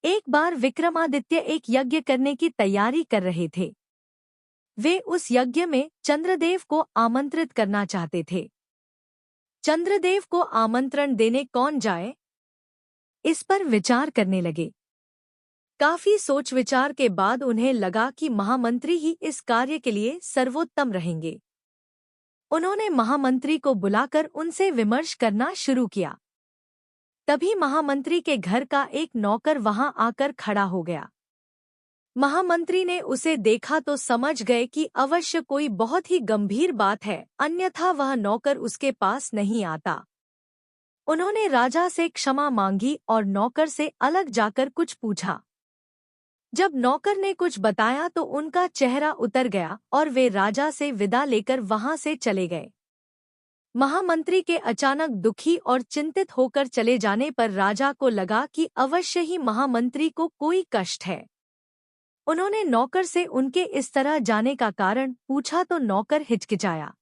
एक बार विक्रमादित्य एक यज्ञ करने की तैयारी कर रहे थे। वे उस यज्ञ में चंद्रदेव को आमंत्रित करना चाहते थे। चंद्रदेव को आमंत्रण देने कौन जाए, इस पर विचार करने लगे। काफी सोच विचार के बाद उन्हें लगा कि महामंत्री ही इस कार्य के लिए सर्वोत्तम रहेंगे। उन्होंने महामंत्री को बुलाकर उनसे विमर्श करना शुरू किया। तभी महामंत्री के घर का एक नौकर वहां आकर खड़ा हो गया। महामंत्री ने उसे देखा तो समझ गए कि अवश्य कोई बहुत ही गंभीर बात है, अन्यथा वह नौकर उसके पास नहीं आता। उन्होंने राजा से क्षमा मांगी और नौकर से अलग जाकर कुछ पूछा। जब नौकर ने कुछ बताया तो उनका चेहरा उतर गया और वे राजा से विदा लेकर वहां से चले गए। महामंत्री के अचानक दुखी और चिंतित होकर चले जाने पर राजा को लगा कि अवश्य ही महामंत्री को कोई कष्ट है। उन्होंने नौकर से उनके इस तरह जाने का कारण पूछा तो नौकर हिचकिचाया।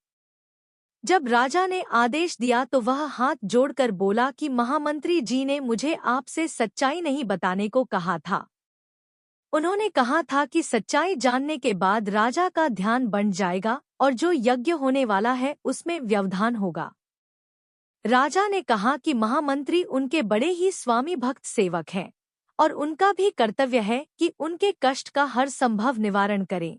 जब राजा ने आदेश दिया तो वह हाथ जोड़कर बोला कि महामंत्री जी ने मुझे आपसे सच्चाई नहीं बताने को कहा था। उन्होंने कहा था कि सच्चाई जानने के बाद राजा का ध्यान बंट जाएगा और जो यज्ञ होने वाला है उसमें व्यवधान होगा। राजा ने कहा कि महामंत्री उनके बड़े ही स्वामी भक्त सेवक हैं और उनका भी कर्तव्य है कि उनके कष्ट का हर संभव निवारण करें।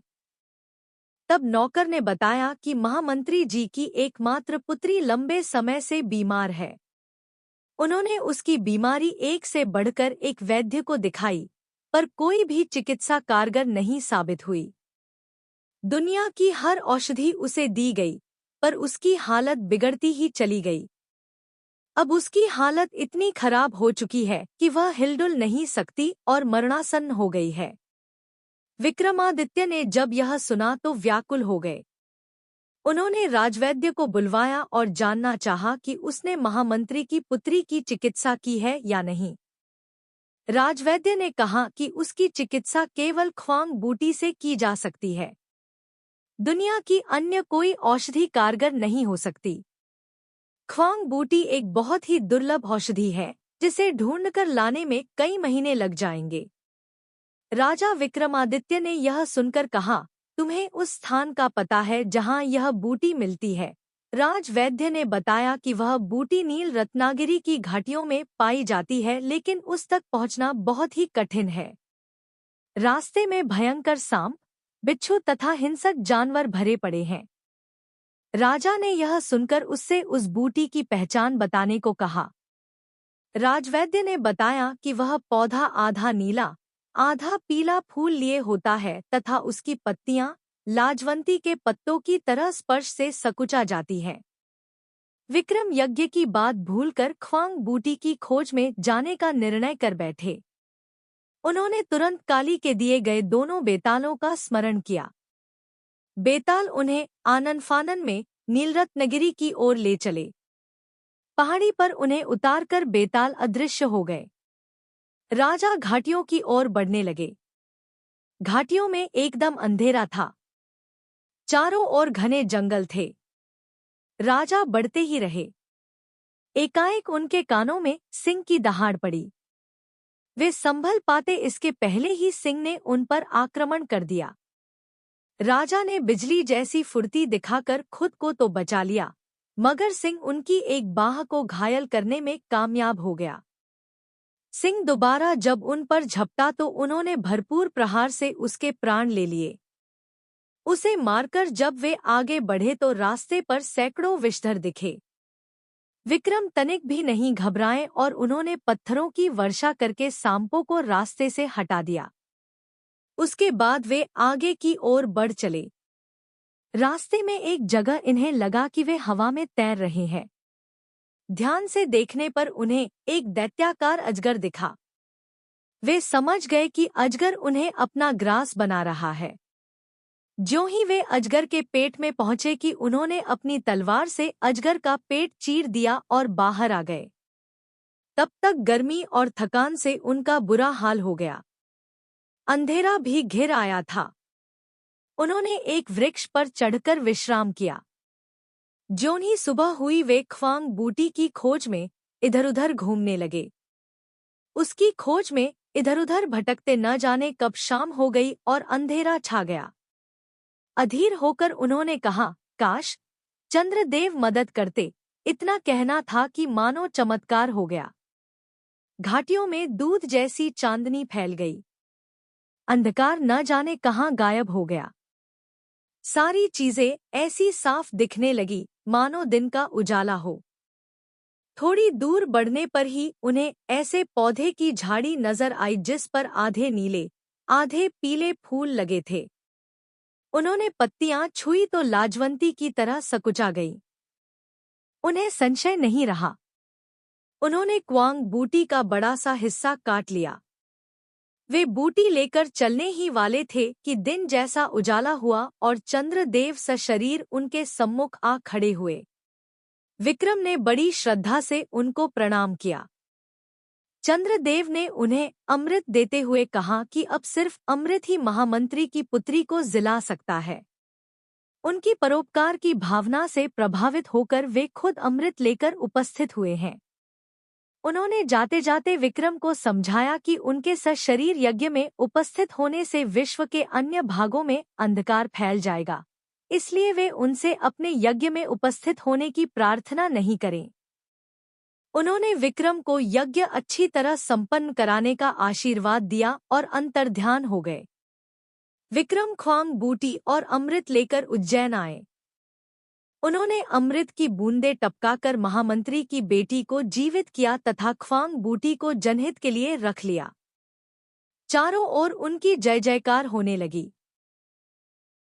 तब नौकर ने बताया कि महामंत्री जी की एकमात्र पुत्री लंबे समय से बीमार है। उन्होंने उसकी बीमारी एक से बढ़कर एक वैद्य को दिखाई, पर कोई भी चिकित्सा कारगर नहीं साबित हुई। दुनिया की हर औषधि उसे दी गई, पर उसकी हालत बिगड़ती ही चली गई। अब उसकी हालत इतनी खराब हो चुकी है कि वह हिलडुल नहीं सकती और मरणासन्न हो गई है। विक्रमादित्य ने जब यह सुना तो व्याकुल हो गए। उन्होंने राजवैद्य को बुलवाया और जानना चाहा कि उसने महामंत्री की पुत्री की चिकित्सा की है या नहीं। राजवैद्य ने कहा कि उसकी चिकित्सा केवल ख्वांग बूटी से की जा सकती है। दुनिया की अन्य कोई औषधि कारगर नहीं हो सकती। ख्वांग बूटी एक बहुत ही दुर्लभ औषधि है, जिसे ढूंढकर लाने में कई महीने लग जाएंगे। राजा विक्रमादित्य ने यह सुनकर कहा, तुम्हें उस स्थान का पता है जहां यह बूटी मिलती है? राजवैद्य ने बताया कि वह बूटी नील रत्नागिरी की घाटियों में पाई जाती है, लेकिन उस तक पहुंचना बहुत ही कठिन है। रास्ते में भयंकर सांप, बिच्छू तथा हिंसक जानवर भरे पड़े हैं। राजा ने यह सुनकर उससे उस बूटी की पहचान बताने को कहा। राजवैद्य ने बताया कि वह पौधा आधा नीला आधा पीला फूल लिए होता है तथा उसकी पत्तियां लाजवंती के पत्तों की तरह स्पर्श से सकुचा जाती हैं। विक्रम यज्ञ की बात भूलकर ख्वांग बूटी की खोज में जाने का निर्णय कर बैठे। उन्होंने तुरंत काली के दिए गए दोनों बेतालों का स्मरण किया। बेताल उन्हें आनन फानन में नीलरत्नगिरी की ओर ले चले। पहाड़ी पर उन्हें उतारकर बेताल अदृश्य हो गए। राजा घाटियों की ओर बढ़ने लगे। घाटियों में एकदम अंधेरा था। चारों ओर घने जंगल थे। राजा बढ़ते ही रहे। एकाएक उनके कानों में सिंह की दहाड़ पड़ी। वे संभल पाते इसके पहले ही सिंह ने उन पर आक्रमण कर दिया। राजा ने बिजली जैसी फुर्ती दिखाकर खुद को तो बचा लिया, मगर सिंह उनकी एक बाह को घायल करने में कामयाब हो गया। सिंह दोबारा जब उन पर झपटा तो उन्होंने भरपूर प्रहार से उसके प्राण ले लिए। उसे मारकर जब वे आगे बढ़े तो रास्ते पर सैकड़ों विषधर दिखे। विक्रम तनिक भी नहीं घबराए और उन्होंने पत्थरों की वर्षा करके सांपों को रास्ते से हटा दिया। उसके बाद वे आगे की ओर बढ़ चले। रास्ते में एक जगह इन्हें लगा कि वे हवा में तैर रहे हैं। ध्यान से देखने पर उन्हें एक दैत्याकार अजगर दिखा। वे समझ गए कि अजगर उन्हें अपना ग्रास बना रहा है। ज्यों ही वे अजगर के पेट में पहुंचे कि उन्होंने अपनी तलवार से अजगर का पेट चीर दिया और बाहर आ गए। तब तक गर्मी और थकान से उनका बुरा हाल हो गया। अंधेरा भी घिर आया था। उन्होंने एक वृक्ष पर चढ़कर विश्राम किया। ज्यों ही सुबह हुई वे ख्वांग बूटी की खोज में इधर-उधर घूमने लगे। उसकी खोज में इधर उधर भटकते न जाने कब शाम हो गई और अंधेरा छा गया। अधीर होकर उन्होंने कहा, काश चंद्रदेव मदद करते। इतना कहना था कि मानो चमत्कार हो गया। घाटियों में दूध जैसी चांदनी फैल गई। अंधकार न जाने कहाँ गायब हो गया। सारी चीजें ऐसी साफ दिखने लगी मानो दिन का उजाला हो। थोड़ी दूर बढ़ने पर ही उन्हें ऐसे पौधे की झाड़ी नजर आई जिस पर आधे नीले आधे पीले फूल लगे थे। उन्होंने पत्तियां छुई तो लाजवंती की तरह सकुचा गईं। उन्हें संशय नहीं रहा। उन्होंने क्वांग बूटी का बड़ा सा हिस्सा काट लिया। वे बूटी लेकर चलने ही वाले थे कि दिन जैसा उजाला हुआ और चंद्रदेव सशरीर उनके सम्मुख आ खड़े हुए। विक्रम ने बड़ी श्रद्धा से उनको प्रणाम किया। चंद्रदेव ने उन्हें अमृत देते हुए कहा कि अब सिर्फ अमृत ही महामंत्री की पुत्री को जिला सकता है। उनकी परोपकार की भावना से प्रभावित होकर वे खुद अमृत लेकर उपस्थित हुए हैं। उन्होंने जाते जाते विक्रम को समझाया कि उनके सशरीर यज्ञ में उपस्थित होने से विश्व के अन्य भागों में अंधकार फैल जाएगा, इसलिए वे उनसे अपने यज्ञ में उपस्थित होने की प्रार्थना नहीं करें। उन्होंने विक्रम को यज्ञ अच्छी तरह संपन्न कराने का आशीर्वाद दिया और अंतर्ध्यान हो गए। विक्रम ख्वांग बूटी और अमृत लेकर उज्जैन आए। उन्होंने अमृत की बूंदें टपकाकर महामंत्री की बेटी को जीवित किया तथा ख्वांग बूटी को जनहित के लिए रख लिया। चारों ओर उनकी जय जयकार होने लगी।